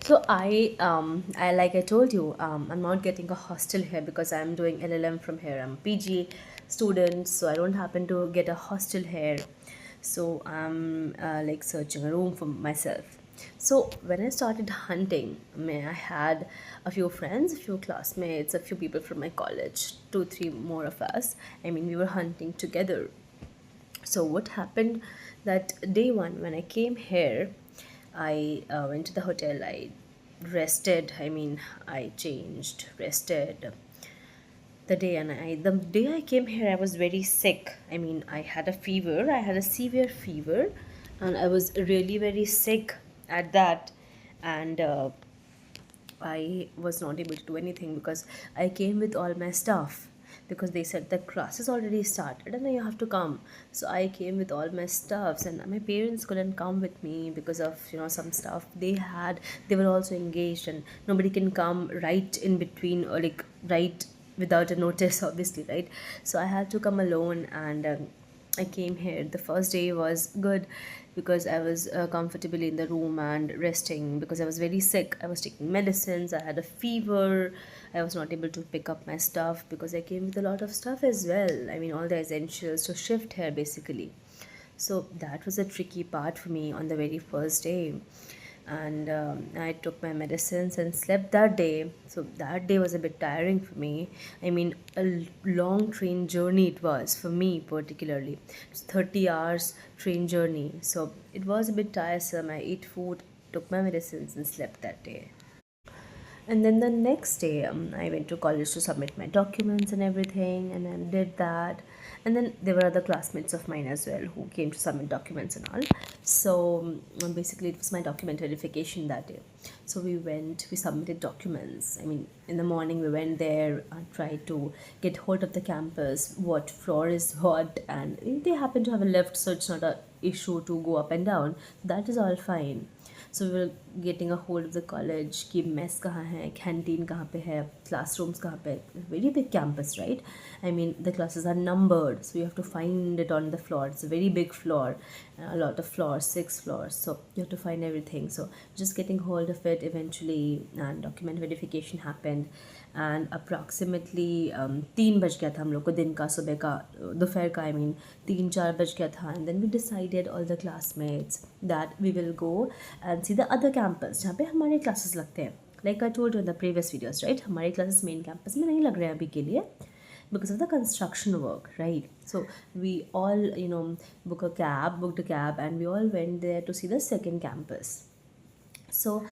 So I like I told you, I'm not getting a hostel here because I'm doing LLM from here. I'm a PG student, so I don't happen to get a hostel here. So I'm like searching a room for myself. So when I started hunting, I had a few friends, a few classmates, a few people from my college, two, three more of us. I mean, we were hunting together. So what happened that day one when I came here, I went to the hotel. I rested. I mean, I changed, rested the day, and the day I came here, I was very sick. I mean, I had a fever. I had a severe fever, and I was really very sick at that, and. I was not able to do anything because I came with all my stuff because they said the class is already started and you have to come. So I came with all my stuffs and my parents couldn't come with me because of some stuff they had. They were also engaged and nobody can come right in between or like right without a notice obviously, right? So I had to come alone and I came here. The first day was good because I was comfortably in the room and resting because I was very sick. I was taking medicines, I had a fever, I was not able to pick up my stuff because I came with a lot of stuff as well. I mean, all the essentials to shift here basically. So that was a tricky part for me on the very first day. And I took my medicines and slept that day. So that day was a bit tiring for me. I mean, long train journey it was for me particularly. It's 30 hours train journey. So it was a bit tiresome. I ate food, took my medicines, and slept that day. And then the next day, I went to college to submit my documents and everything, and then did that. And then there were other classmates of mine as well who came to submit documents and all. So basically, it was my document verification that day. So we submitted documents. I mean, in the morning, we went there and tried to get hold of the campus, what floor is what, and they happen to have a lift, so it's not a issue to go up and down. That is all fine. So we were getting a hold of the college कि mess कहाँ है, canteen कहाँ पे है, classrooms कहाँ पे है. Very big campus, right? I mean, the classes are numbered, so you have to find it on the floor. It's a very big floor, a lot of floors, 6 floors, so you have to find everything. So just getting hold of it eventually, and document verification happened. And approximately 3 बज गया था हम लोग को, दिन का, सुबह का, दोपहर का, आई मीन 3-4 बज गया था. And then we decided all the classmates that we will go and see the other campus जहाँ पे हमारे क्लासेस लगते हैं. Like I told you in the previous videos, right? हमारे क्लासेस मेन कैंपस में नहीं लग रहे हैं अभी के लिए because of the construction work, right? So we all booked a cab and we all went there to see the second campus. So